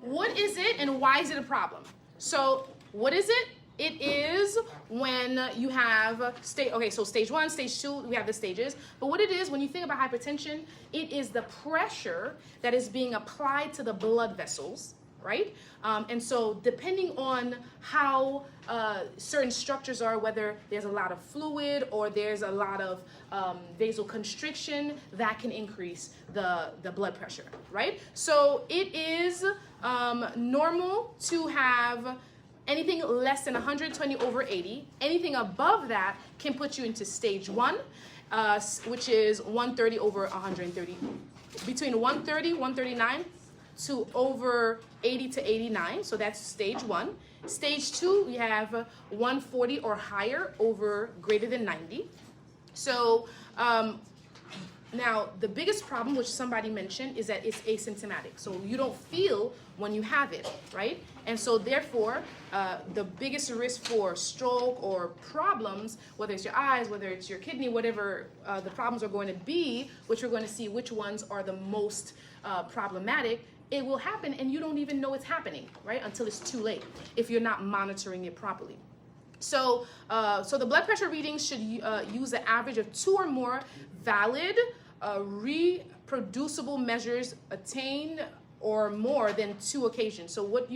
what is it and why is it a problem? So what is it? It is when you have stage 1, stage 2, we have the stages. But what it is, when you think about hypertension, it is the pressure that is being applied to the blood vessels, right? And so depending on how certain structures are, whether there's a lot of fluid or there's a lot of vasoconstriction, that can increase the blood pressure, right? So it is normal to have anything less than 120/80. Anything above that can put you into stage 1, which is 130/130. Between 130, 139 to over 80 to 89. So that's stage 1. Stage 2, we have 140 or higher over greater than 90. So now the biggest problem, which somebody mentioned, is that it's asymptomatic. So you don't feel when you have it, right? And so therefore, the biggest risk for stroke or problems, whether it's your eyes, whether it's your kidney, whatever the problems are going to be, which we're going to see which ones are the most problematic, it will happen and you don't even know it's happening, right? Until it's too late if you're not monitoring it properly. So, the blood pressure readings should use an average of 2 or more valid, reproducible measures attained or more than 2 occasions. So what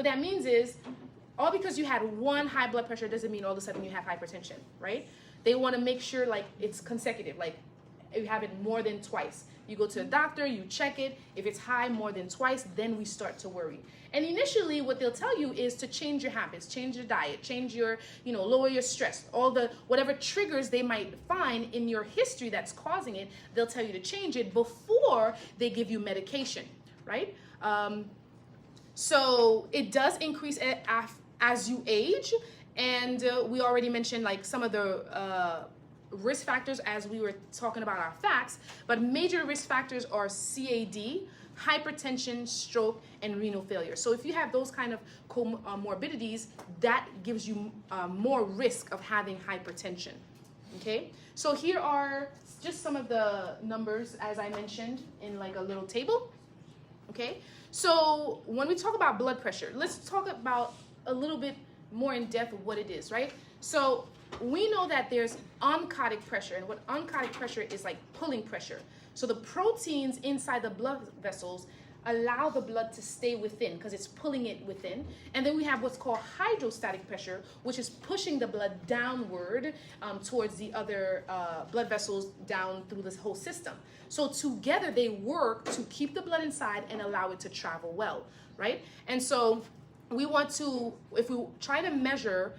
that means is, all because you had 1 high blood pressure doesn't mean all of a sudden you have hypertension, right? They want to make sure like it's consecutive, like you have it more than twice. You go to the doctor, you check it. If it's high more than twice, then we start to worry. And initially what they'll tell you is to change your habits, change your diet, change your, lower your stress, whatever triggers they might find in your history that's causing it, they'll tell you to change it before they give you medication, right? So it does increase as you age. And we already mentioned like some of the risk factors as we were talking about our facts, but major risk factors are CAD, hypertension, stroke, and renal failure. So if you have those kind of comorbidities, that gives you more risk of having hypertension, okay? So here are just some of the numbers, as I mentioned, in like a little table, okay? So when we talk about blood pressure, let's talk about a little bit more in depth of what it is, right? So we know that there's oncotic pressure, and what oncotic pressure is like pulling pressure. So the proteins inside the blood vessels allow the blood to stay within because it's pulling it within. And then we have what's called hydrostatic pressure, which is pushing the blood downward towards the other blood vessels down through this whole system. So together they work to keep the blood inside and allow it to travel well, right? And so we want to, if we try to measure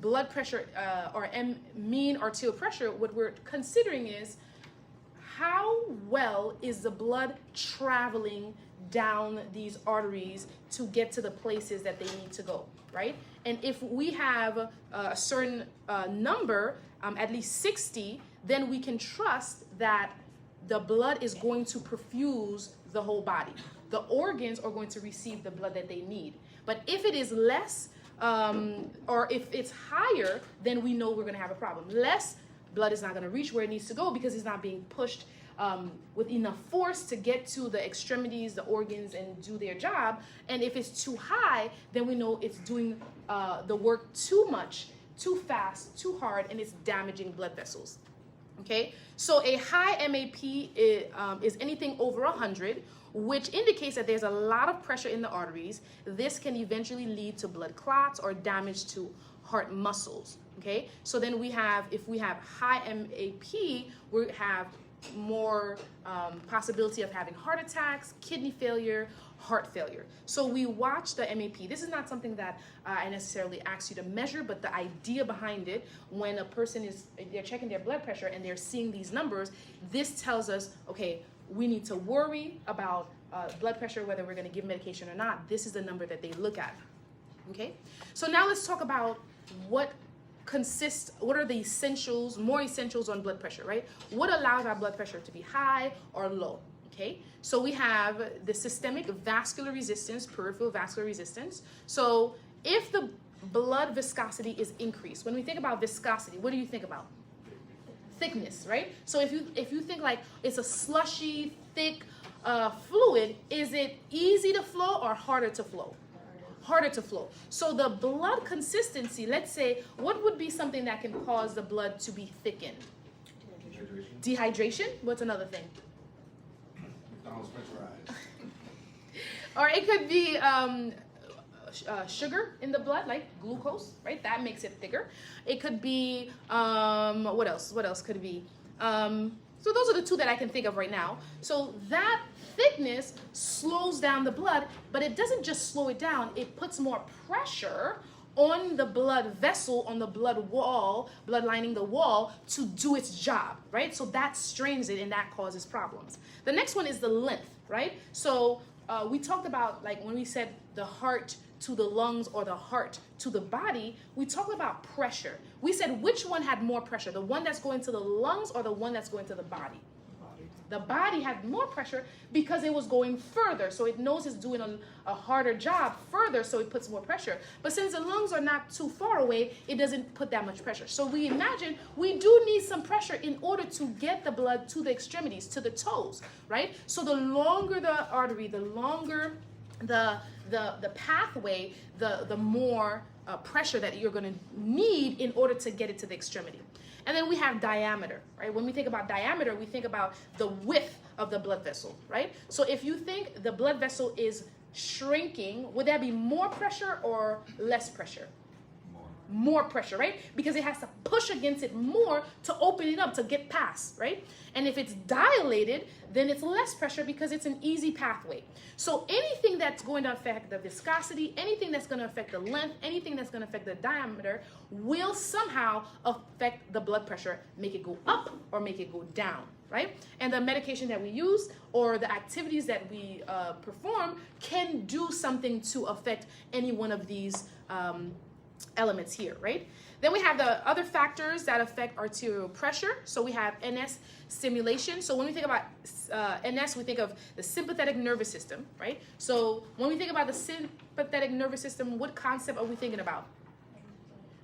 blood pressure or mean arterial pressure, what we're considering is how well is the blood traveling down these arteries to get to the places that they need to go, right? And if we have a certain number, at least 60, then we can trust that the blood is going to perfuse the whole body. The organs are going to receive the blood that they need. But if it is less, or if it's higher, then we know we're going to have a problem. Less blood is not going to reach where it needs to go because it's not being pushed with enough force to get to the extremities, the organs, and do their job. And if it's too high, then we know it's doing the work too much, too fast, too hard, and it's damaging blood vessels. Okay, so a high MAP is anything over 100, which indicates that there's a lot of pressure in the arteries. This can eventually lead to blood clots or damage to heart muscles, okay? So then we have, if we have high MAP, we have more possibility of having heart attacks, kidney failure, heart failure. So we watch the MAP. This is not something that I necessarily ask you to measure, but the idea behind it, when a person they're checking their blood pressure and they're seeing these numbers, this tells us, okay, we need to worry about blood pressure, whether we're going to give medication or not. This is the number that they look at. Okay, so now let's talk about what are the essentials, more essentials on blood pressure, right? What allows our blood pressure to be high or low? Okay, so we have the systemic vascular resistance, peripheral vascular resistance. So if the blood viscosity is increased, when we think about viscosity, what do you think about? thickness, right? So if you think like it's a slushy, thick fluid, is it easy to flow or harder to flow? Harder to flow. So the blood consistency, let's say, what would be something that can cause the blood to be thickened? Dehydration. What's another thing? Or it could be sugar in the blood, like glucose, right? That makes it thicker. It could be, what else? What else could it be? So those are the two that I can think of right now. So that thickness slows down the blood, but it doesn't just slow it down. It puts more pressure on the blood vessel, on the blood wall, blood lining the wall to do its job, right? So that strains it and that causes problems. The next one is the length, right? So we talked about, like when we said the heart to the lungs or the heart to the body, we talked about pressure. We said which one had more pressure, the one that's going to the lungs or the one that's going to the body? The body had more pressure because it was going further. So it knows it's doing a harder job further, so it puts more pressure. But since the lungs are not too far away, it doesn't put that much pressure. So we imagine we do need some pressure in order to get the blood to the extremities, to the toes, right? So the longer the artery, the longer the pathway, the more pressure that you're going to need in order to get it to the extremity. And then we have diameter, right? When we think about diameter, we think about the width of the blood vessel, right? So if you think the blood vessel is shrinking, would that be more pressure or less pressure? More pressure, right? Because it has to push against it more to open it up, to get past, right? And if it's dilated, then it's less pressure because it's an easy pathway. So anything that's going to affect the viscosity, anything that's going to affect the length, anything that's going to affect the diameter will somehow affect the blood pressure, make it go up or make it go down, right? And the medication that we use or the activities that we perform can do something to affect any one of these elements here, right? Then we have the other factors that affect arterial pressure. So we have NS stimulation. So when we think about NS, we think of the sympathetic nervous system, right? So when we think about the sympathetic nervous system, what concept are we thinking about?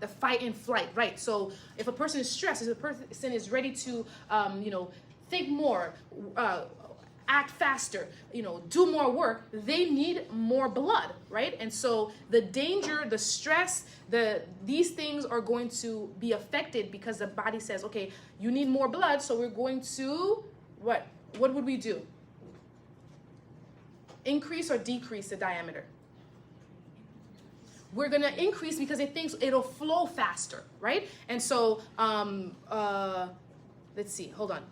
The fight and flight, right? So if a person is stressed, if a person is ready to, think more, act faster, do more work, they need more blood, right? And so the danger, the stress, these things are going to be affected because the body says, okay, you need more blood, so we're going to, what would we do? Increase or decrease the diameter? We're going to increase because it thinks it'll flow faster, right? And so, let's see, hold on.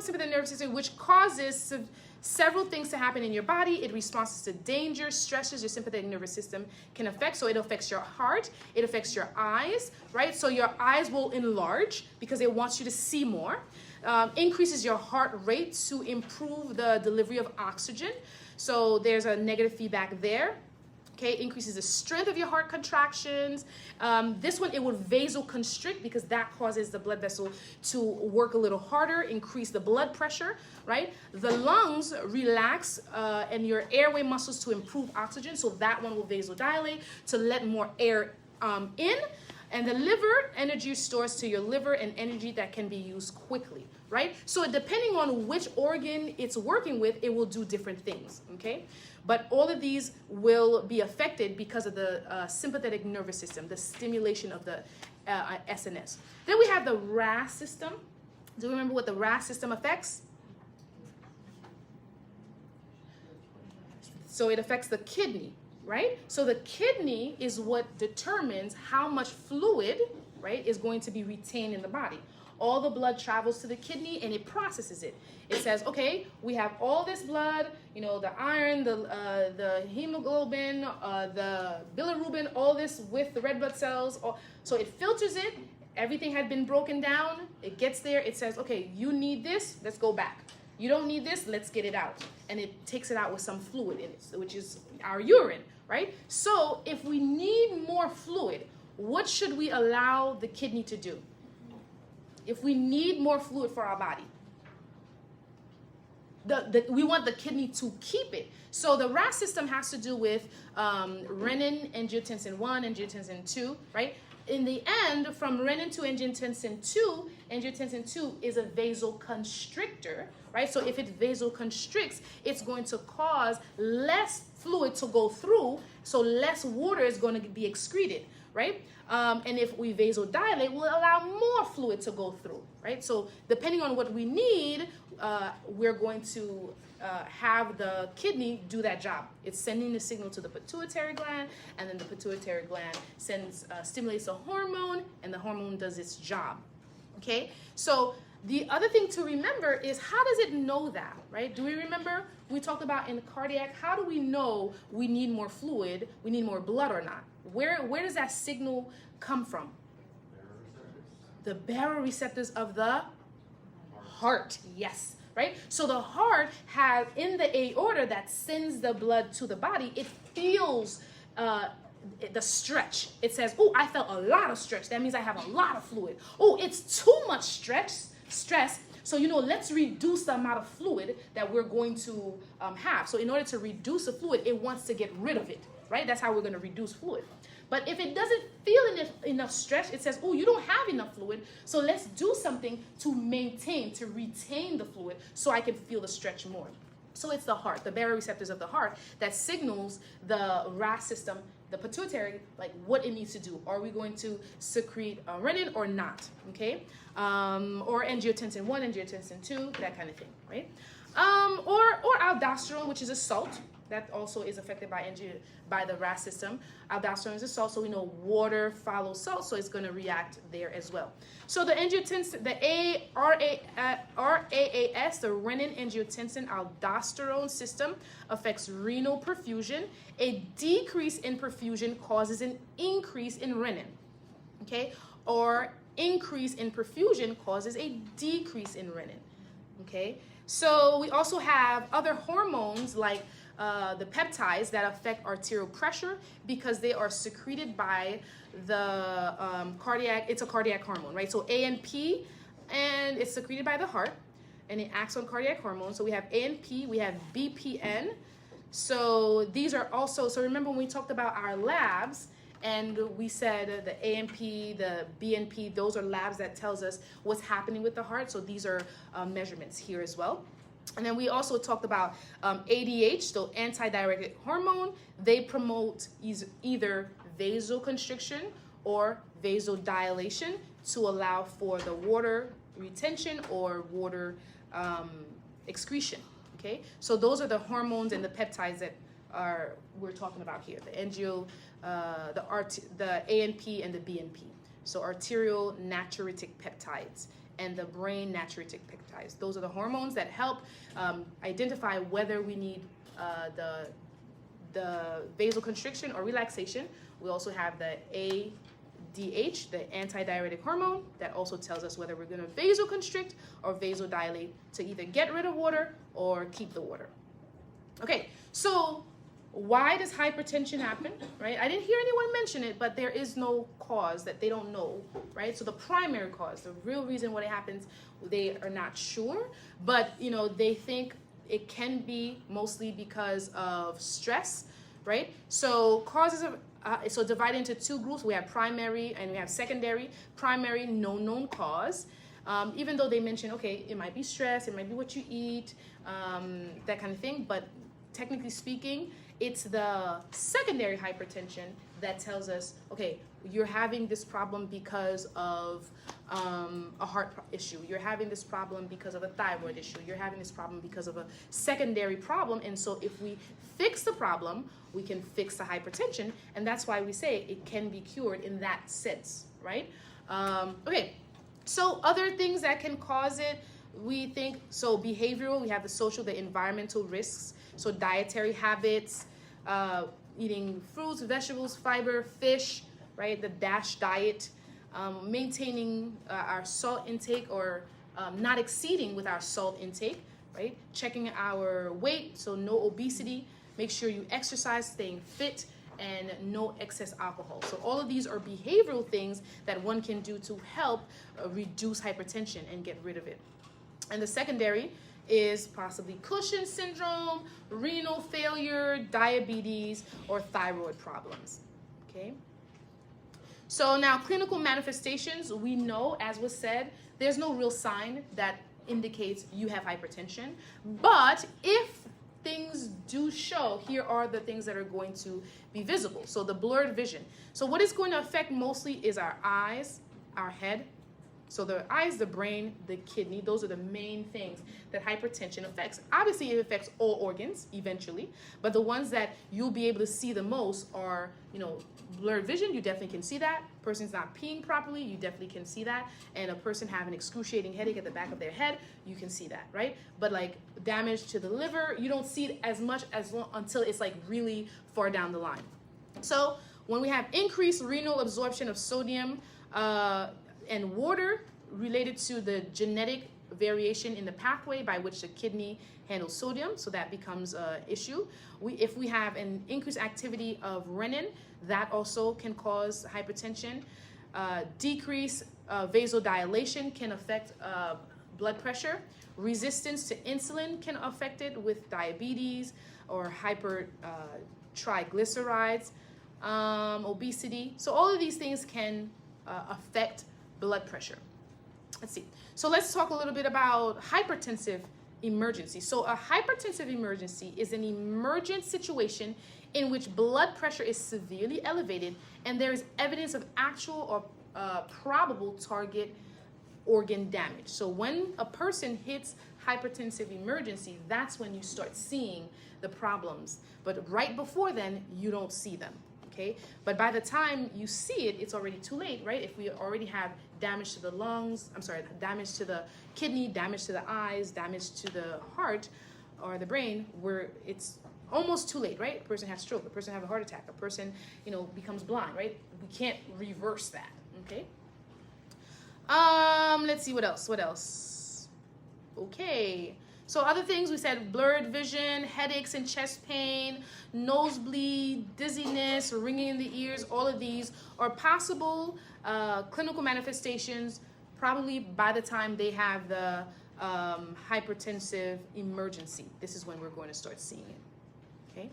Sympathetic nervous system, which causes several things to happen in your body. It responds to danger, stresses your sympathetic nervous system can affect. So it affects your heart, it affects your eyes, right? So your eyes will enlarge because it wants you to see more. Increases your heart rate to improve the delivery of oxygen. So there's a negative feedback there. Okay, increases the strength of your heart contractions. This one, it would vasoconstrict because that causes the blood vessel to work a little harder, increase the blood pressure, right? The lungs relax and your airway muscles to improve oxygen. So that one will vasodilate to let more air in. And the liver, energy stores to your liver and energy that can be used quickly, right? So depending on which organ it's working with, it will do different things, okay? But all of these will be affected because of the sympathetic nervous system, the stimulation of the SNS. Then we have the RAS system. Do you remember what the RAS system affects? So it affects the kidney, right? So the kidney is what determines how much fluid, right, is going to be retained in the body. All the blood travels to the kidney and it processes it. It says, okay, we have all this blood, the iron, the hemoglobin, the bilirubin, all this with the red blood cells. So it filters it. Everything had been broken down. It gets there. It says, okay, you need this. Let's go back. You don't need this. Let's get it out. And it takes it out with some fluid in it, which is our urine, right? So if we need more fluid, what should we allow the kidney to do? If we need more fluid for our body, we want the kidney to keep it. So the RAS system has to do with renin, angiotensin 1, angiotensin 2, right? in the end, from renin to angiotensin 2 is a vasoconstrictor, right? So if it vasoconstricts, it's going to cause less fluid to go through, so less water is going to be excreted, right? And if we vasodilate, we'll allow more fluid to go through, right? So depending on what we need, we're going to have the kidney do that job. It's sending the signal to the pituitary gland, and then the pituitary gland stimulates a hormone, and the hormone does its job. Okay, so the other thing to remember is, how does it know that, right? Do we remember we talked about in cardiac, how do we know we need more fluid, we need more blood or not? Where does that signal come from? The baroreceptors of the heart, yes. Right? So the heart has, in the aorta that sends the blood to the body, it feels the stretch. It says, oh, I felt a lot of stretch. That means I have a lot of fluid. Oh, it's too much stress. So, let's reduce the amount of fluid that we're going to have. So in order to reduce the fluid, it wants to get rid of it, right? That's how we're going to reduce fluid. But if it doesn't feel enough stretch, it says, oh, you don't have enough fluid, so let's do something to retain the fluid so I can feel the stretch more. So it's the heart, the baroreceptors of the heart, that signals the RAS system, the pituitary, like what it needs to do. Are we going to secrete renin or not, okay? Or angiotensin 1, angiotensin 2, that kind of thing, right? Or aldosterone, which is a salt. That also is affected by the RAS system. Aldosterone is a salt, so we know water follows salt, so it's going to react there as well. So the angiotensin, the RAAS, the renin-angiotensin aldosterone system, affects renal perfusion. A decrease in perfusion causes an increase in renin, okay? Or increase in perfusion causes a decrease in renin, okay? So we also have other hormones like the peptides that affect arterial pressure because they are secreted by the it's a cardiac hormone, right? So ANP, and it's secreted by the heart, and it acts on cardiac hormones. So we have ANP, we have BPN. So these are also, so remember when we talked about our labs, and we said the ANP, the BNP, those are labs that tells us what's happening with the heart. So these are measurements here as well. And then we also talked about ADH, so antidiuretic hormone. They promote either vasoconstriction or vasodilation to allow for the water retention or water excretion. Okay, so those are the hormones and the peptides that we're talking about here: the the ANP and the BNP. So arterial natriuretic peptides and the brain natriuretic peptides. Those are the hormones that help identify whether we need the vasoconstriction or relaxation. We also have the ADH, the antidiuretic hormone, that also tells us whether we're going to vasoconstrict or vasodilate to either get rid of water or keep the water. Okay, so why does hypertension happen, right? I didn't hear anyone mention it, but there is no cause that they don't know, right? So the primary cause, the real reason why it happens, they are not sure, but they think it can be mostly because of stress, right? So causes of, so divided into two groups, we have primary and we have secondary. Primary, no known cause. Even though they mention, okay, it might be stress, it might be what you eat, that kind of thing, but technically speaking, it's the secondary hypertension that tells us, okay, you're having this problem because of a heart issue. You're having this problem because of a thyroid issue. You're having this problem because of a secondary problem. And so if we fix the problem, we can fix the hypertension. And that's why we say it can be cured in that sense, right? Okay, so other things that can cause it, we think, so behavioral, we have the social, the environmental risks. So dietary habits, eating fruits, vegetables, fiber, fish, right? The DASH diet, maintaining our salt intake or not exceeding with our salt intake, right? Checking our weight, so no obesity. Make sure you exercise, staying fit, and no excess alcohol. So all of these are behavioral things that one can do to help reduce hypertension and get rid of it. And the secondary is possibly Cushing's syndrome, renal failure, diabetes, or thyroid problems, okay? So now clinical manifestations, we know, as was said, there's no real sign that indicates you have hypertension. But if things do show, here are the things that are going to be visible. So the blurred vision. So what it's going to affect mostly is our eyes, our head. So the eyes, the brain, the kidney, those are the main things that hypertension affects. Obviously, it affects all organs eventually, but the ones that you'll be able to see the most are, blurred vision, you definitely can see that. Person's not peeing properly, you definitely can see that. And a person having excruciating headache at the back of their head, you can see that, right? But like damage to the liver, you don't see it as much until it's like really far down the line. So when we have increased renal absorption of sodium and water related to the genetic variation in the pathway by which the kidney handles sodium, so that becomes an issue. If we have an increased activity of renin, that also can cause hypertension. Decreased vasodilation can affect blood pressure. Resistance to insulin can affect it with diabetes or hypertriglycerides, obesity. So all of these things can affect blood pressure. Let's see. So let's talk a little bit about hypertensive emergency. So a hypertensive emergency is an emergent situation in which blood pressure is severely elevated and there is evidence of actual or probable target organ damage. So when a person hits hypertensive emergency, that's when you start seeing the problems. But right before then, you don't see them. Okay? But by the time you see it, it's already too late, right? If we already have damage to the lungs, damage to the kidney, damage to the eyes, damage to the heart or the brain, it's almost too late, right? A person has stroke, a person has a heart attack, a person, becomes blind, right? We can't reverse that, okay? Let's see what else. Okay. So other things, we said blurred vision, headaches and chest pain, nosebleed, dizziness, ringing in the ears, all of these are possible clinical manifestations probably by the time they have the hypertensive emergency. This is when we're going to start seeing it, okay?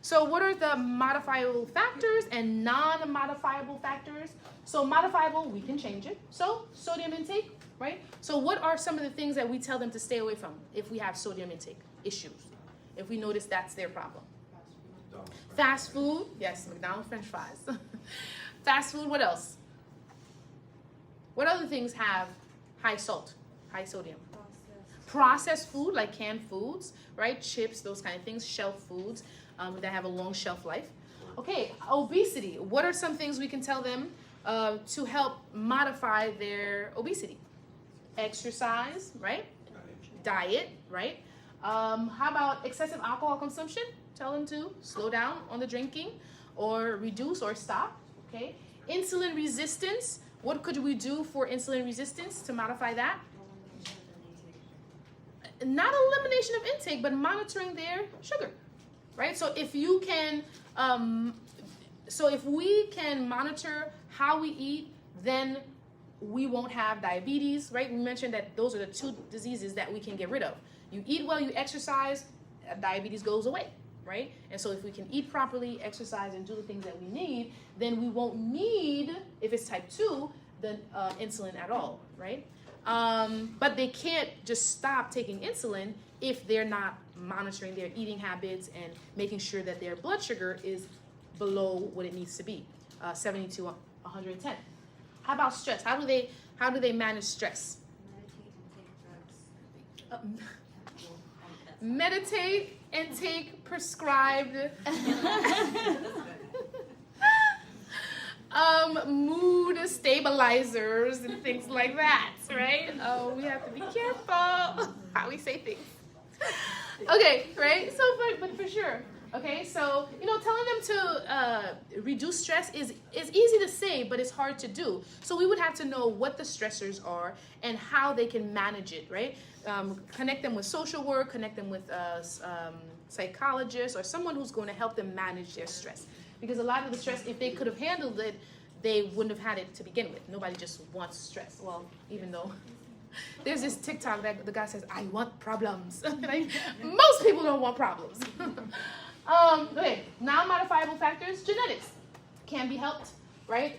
So what are the modifiable factors and non-modifiable factors? So modifiable, we can change it. So sodium intake, right? So what are some of the things that we tell them to stay away from if we have sodium intake issues? If we notice that's their problem. Fast food, yes, McDonald's French fries. Fast food, what else? What other things have high salt, high sodium? Processed food, like canned foods, right? Chips, those kind of things, shelf foods that have a long shelf life. Okay, obesity. What are some things we can tell them to help modify their obesity? Exercise, right? Diet, right? How about excessive alcohol consumption? Tell them to slow down on the drinking or reduce or stop, okay? Insulin resistance. What could we do for insulin resistance to modify that? Not elimination of intake, but monitoring their sugar, right? So if you can, if we can monitor how we eat, then we won't have diabetes, right? We mentioned that those are the two diseases that we can get rid of. You eat well, you exercise, diabetes goes away, right? And so if we can eat properly, exercise, and do the things that we need, then we won't need, if it's type 2, the insulin at all, right? But they can't just stop taking insulin if they're not monitoring their eating habits and making sure that their blood sugar is below what it needs to be, 70 to 110. How about stress? How do they manage stress? Meditate and take prescribed mood stabilizers and things like that, right? Oh, we have to be careful how we say things. Okay, right? So, but for sure. Okay, so, telling them to reduce stress is easy to say, but it's hard to do. So we would have to know what the stressors are and how they can manage it, right? Connect them with social work, connect them with psychologists or someone who's going to help them manage their stress. Because a lot of the stress, if they could have handled it, they wouldn't have had it to begin with. Nobody just wants stress. Well, even though there's this TikTok that the guy says, I want problems. Like, most people don't want problems. Okay, non-modifiable factors, genetics can be helped. right?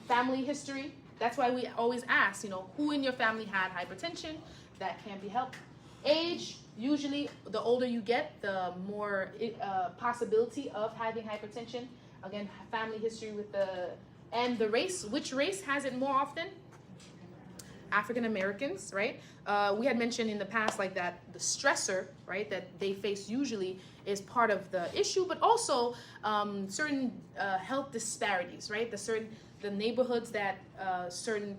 Family history. That's why we always ask, who in your family had hypertension? That can be helped. Age, usually the older you get, the more possibility of having hypertension. Again, family history and the race. Which race has it more often? African Americans, right? We had mentioned in the past like that the stressor, right, that they face usually is part of the issue, but also certain health disparities, right? The neighborhoods that certain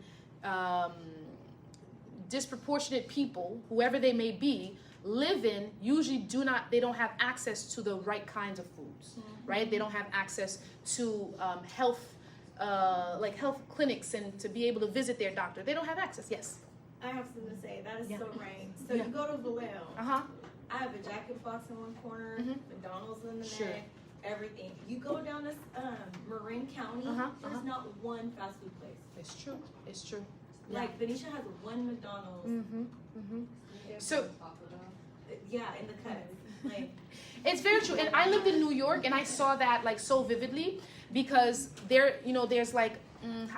disproportionate people, whoever they may be, live in usually they don't have access to the right kinds of foods, right? They don't have access to health clinics and to be able to visit their doctor. They don't have access. Yes. I have something to say. That is so right. So you go to Vallejo. I have a Jack in the Box in one corner, McDonald's in the next, everything. You go down this Marin County, there's not one fast food place. It's true. It's true. Like Benicia has one McDonald's. So yeah, in the cuts. Like it's very true. And I lived in New York and I saw that like so vividly because there's like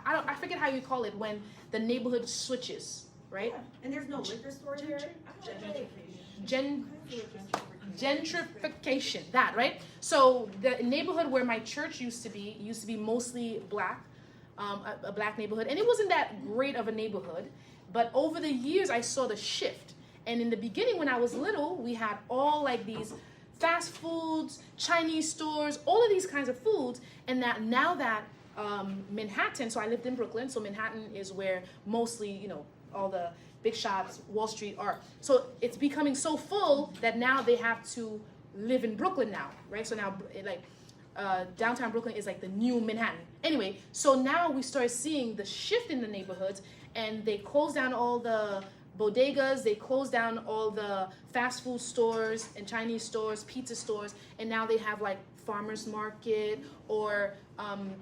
I forget how you call it when the neighborhood switches, right? Yeah. And there's no liquor store here. Gentrification, that, right? So the neighborhood where my church used to be mostly black, a black neighborhood, and it wasn't that great of a neighborhood, but over the years I saw the shift. And in the beginning when I was little, we had all like these fast foods, Chinese stores, all of these kinds of foods, and now that Manhattan, so I lived in Brooklyn, so Manhattan is where mostly, all the big shops, Wall Street are. So it's becoming so full that now they have to live in Brooklyn now, right? So now downtown Brooklyn is like the new Manhattan. Anyway, so now we start seeing the shift in the neighborhoods, and they close down all the bodegas, they close down all the fast food stores and Chinese stores, pizza stores, and now they have like farmers market or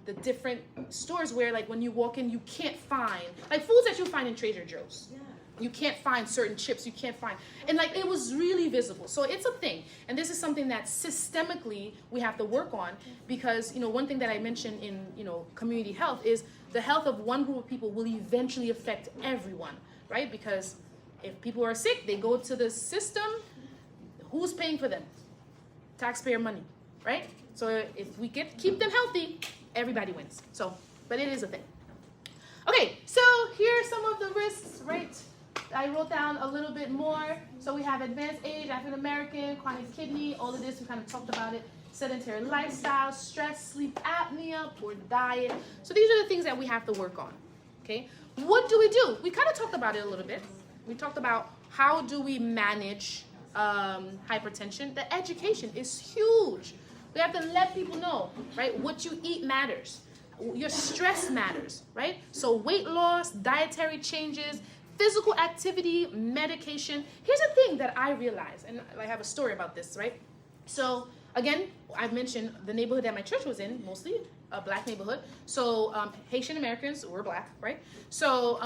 the different stores where like when you walk in you can't find like foods that you find in Trader Joe's. yeah. You can't find certain chips, you can't find, and like it was really visible. So it's a thing, and this is something that systemically we have to work on, because one thing that I mentioned in community health is the health of one group of people will eventually affect everyone, right? Because if people are sick, they go to the system. Who's paying for them? Taxpayer money, right? So if we keep them healthy, everybody wins. So, but it is a thing. Okay, so here are some of the risks, right? I wrote down a little bit more. So we have advanced age, African American, chronic kidney, all of this, we kind of talked about it. Sedentary lifestyle, stress, sleep apnea, poor diet. So these are the things that we have to work on, okay? What do? We kind of talked about it a little bit. We talked about how do we manage hypertension. The education is huge. We have to let people know, right? What you eat matters. Your stress matters, right? So weight loss, dietary changes, physical activity, medication. Here's the thing that I realized, and I have a story about this, right? So again, I've mentioned the neighborhood that my church was in, mostly a black neighborhood. So Haitian Americans were black, right? So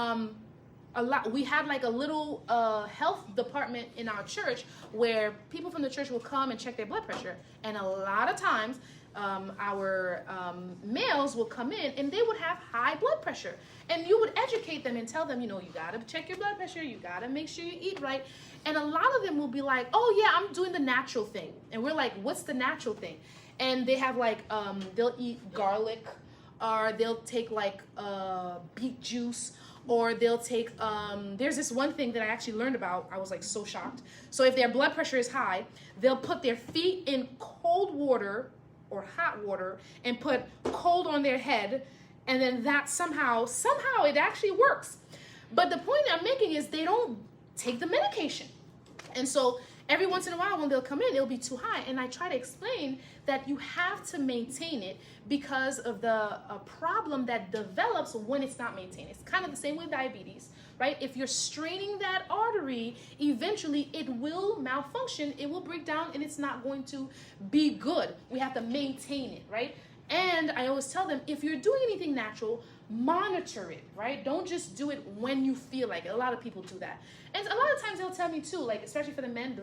we had like a little health department in our church where people from the church will come and check their blood pressure. And a lot of times our males will come in and they would have high blood pressure. And you would educate them and tell them, you gotta check your blood pressure, you gotta make sure you eat right. And a lot of them will be like, oh yeah, I'm doing the natural thing. And we're like, what's the natural thing? And they have like, they'll eat garlic, or they'll take like beet juice, or they'll take, there's this one thing that I actually learned about, I was like so shocked. So if their blood pressure is high, they'll put their feet in cold water or hot water and put cold on their head, and then that somehow it actually works. But the point I'm making is they don't take the medication. And so every once in a while when they'll come in, it'll be too high. And I try to explain that you have to maintain it because of the problem that develops when it's not maintained. It's kind of the same with diabetes, right? If you're straining that artery, eventually it will malfunction, it will break down, and it's not going to be good. We have to maintain it, right? And I always tell them, if you're doing anything natural, monitor it, right? Don't just do it when you feel like it. A lot of people do that. And a lot of times they'll tell me too, like, especially for the men,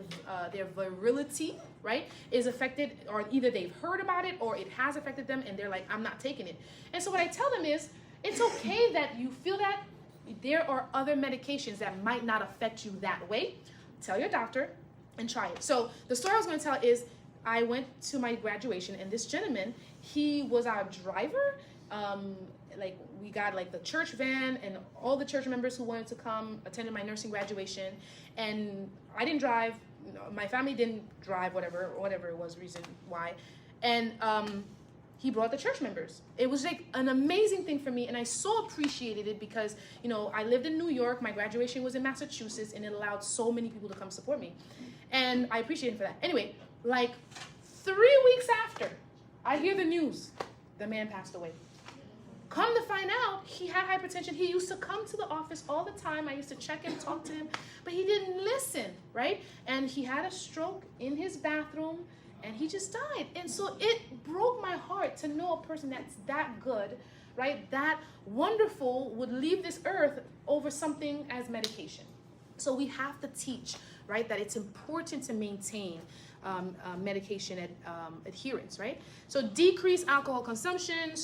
their virility, right, is affected, or either they've heard about it or it has affected them and they're like, I'm not taking it. And so what I tell them is, it's okay that you feel that. There are other medications that might not affect you that way. Tell your doctor and try it. So the story I was going to tell is, I went to my graduation, and this gentleman, he was our driver. Like, we got like the church van, and all the church members who wanted to come attended my nursing graduation. And I didn't drive. My family didn't drive, whatever it was, reason why. And he brought the church members. It was like an amazing thing for me, and I so appreciated it because, you know, I lived in New York, my graduation was in Massachusetts, and it allowed so many people to come support me. And I appreciate him for that. Anyway, like 3 weeks after, I hear the news, the man passed away. Come to find out, he had hypertension. He used to come to the office all the time. I used to check him, talk to him, but he didn't listen, right? And he had a stroke in his bathroom, and he just died. And so it broke my heart to know a person that's that good, right, that wonderful, would leave this earth over something as medication. So we have to teach, right, that it's important to maintain medication adherence, right? So decrease alcohol consumption,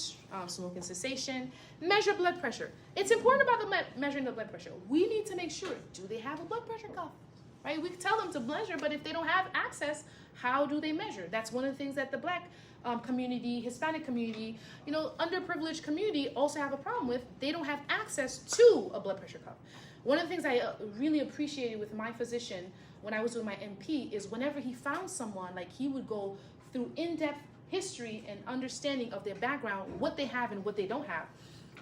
smoking cessation, measure blood pressure. It's important about measuring the blood pressure. We need to make sure, do they have a blood pressure cuff, right? We tell them to measure, but if they don't have access, how do they measure? That's one of the things that the Black community, Hispanic community, you know, underprivileged community also have a problem with. They don't have access to a blood pressure cuff. One of the things I really appreciated with my physician when I was doing my NP is whenever he found someone, like, he would go through in-depth history and understanding of their background, what they have and what they don't have.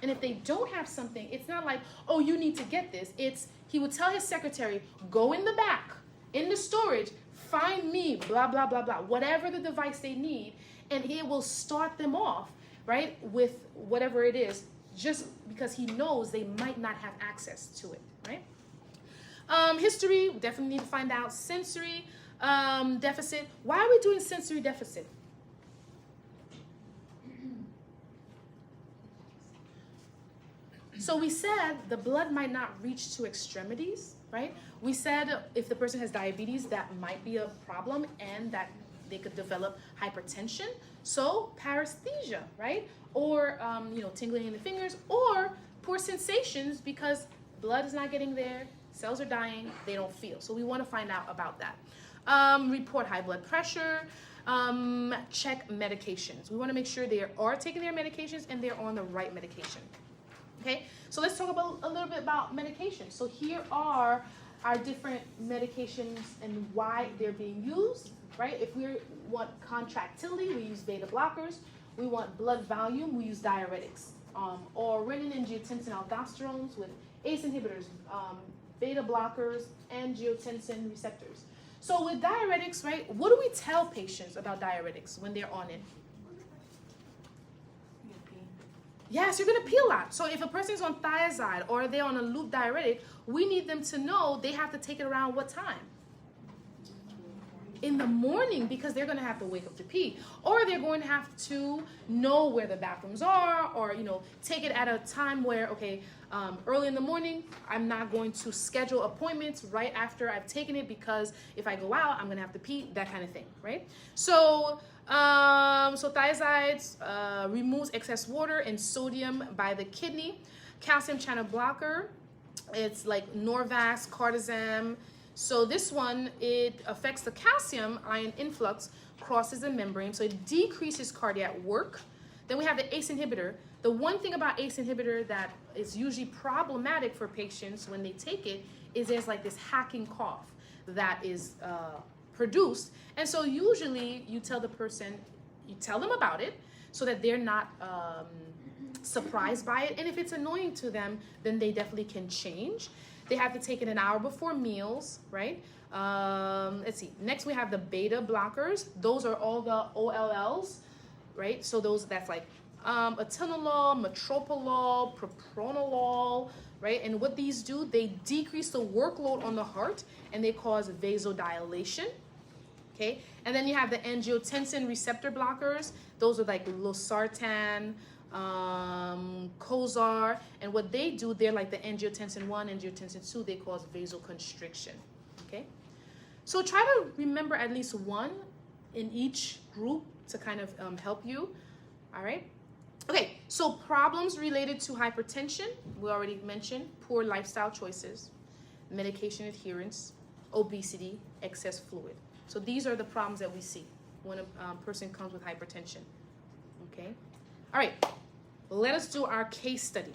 And if they don't have something, it's not like, oh, you need to get this. It's, he would tell his secretary, go in the back, in the storage, find me, blah, blah, blah, blah, whatever the device they need, and he will start them off, right, with whatever it is, just because he knows they might not have access to it, right? History, definitely need to find out. Sensory deficit. Why are we doing sensory deficit? So we said the blood might not reach to extremities, right? We said if the person has diabetes, that might be a problem and that they could develop hypertension. So paresthesia, right? Or, you know, tingling in the fingers, or poor sensations because blood is not getting there, cells are dying, they don't feel. So we want to find out about that. Report high blood pressure, check medications. We want to make sure they are taking their medications and they're on the right medication. Okay, so let's talk about a little bit about medication. So here are our different medications and why they're being used, right? If we want contractility, we use beta blockers. We want blood volume, we use diuretics. Or renin-angiotensin aldosterones with ACE inhibitors, beta blockers, angiotensin receptors. So with diuretics, right, what do we tell patients about diuretics when they're on it? Yes, you're going to pee a lot. So if a person's on thiazide or they're on a loop diuretic, we need them to know they have to take it around what time? In the morning, because they're going to have to wake up to pee, or they're going to have to know where the bathrooms are, or, you know, take it at a time where, okay, early in the morning, I'm not going to schedule appointments right after I've taken it, because if I go out, I'm going to have to pee, that kind of thing, right? So, so thiazides removes excess water and sodium by the kidney. Calcium channel blocker, it's like Norvasc, Cardizem. So this one, it affects the calcium ion influx, crosses the membrane, so it decreases cardiac work. Then we have the ACE inhibitor. The one thing about ACE inhibitor that is usually problematic for patients when they take it is there's like this hacking cough that is produced. And so usually you tell the person, you tell them about it so that they're not surprised by it. And if it's annoying to them, then they definitely can change. They have to take it an hour before meals, right? Let's see. Next, we have the beta blockers. Those are all the OLLs, right? So those, that's like atenolol, metoprolol, propranolol, right? And what these do, they decrease the workload on the heart and they cause vasodilation, okay? And then you have the angiotensin receptor blockers. Those are like losartan, Cozar, and what they do, they're like the angiotensin 1, angiotensin 2, they cause vasoconstriction, okay? So try to remember at least one in each group to kind of help you, all right? Okay, so problems related to hypertension, we already mentioned, poor lifestyle choices, medication adherence, obesity, excess fluid. So these are the problems that we see when a person comes with hypertension, okay? All right, let us do our case study.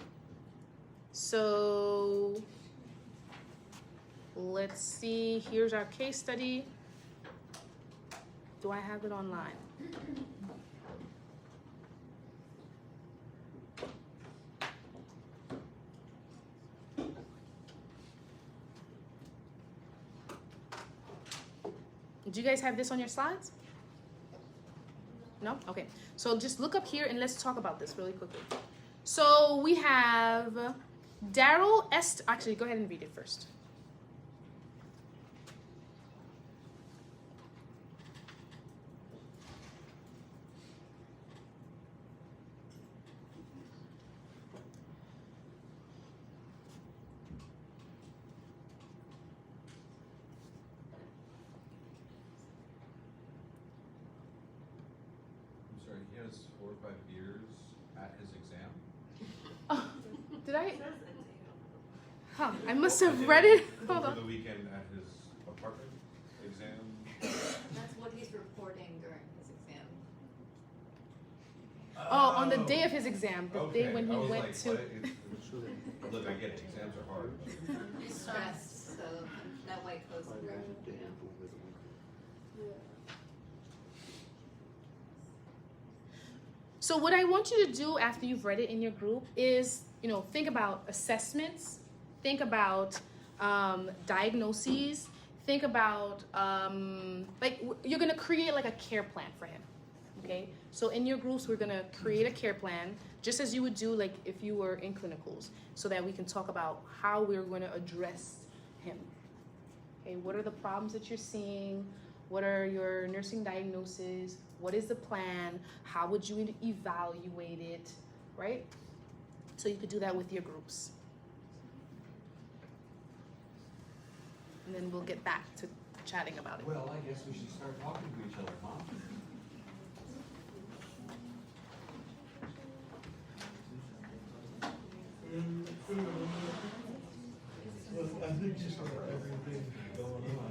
So let's see, here's our case study. Do I have it online? Do you guys have this on your slides? No? Okay. So just look up here and let's talk about this really quickly. So we have Daryl actually, go ahead and read it first. He has 4 or 5 beers at his exam. Oh, did I? Huh, I must have read it. Hold Over on. the weekend at his apartment exam. That's what he's reporting during his exam. Oh, on the day of his exam, the Okay, day when he I was went like, to. what? Look, I get it. Exams are hard. He's stressed, so that white coat's So what I want you to do after you've read it in your group is, think about assessments, think about diagnoses, think about, you're gonna create like a care plan for him, okay? So in your groups, we're gonna create a care plan, just as you would do like if you were in clinicals, so that we can talk about how we're gonna address him. Okay, what are the problems that you're seeing? What are your nursing diagnoses? What is the plan? How would you evaluate it, right? So you could do that with your groups. And then we'll get back to chatting about it. Well, I guess we should start talking to each other, huh? Well, I think just about everything going on.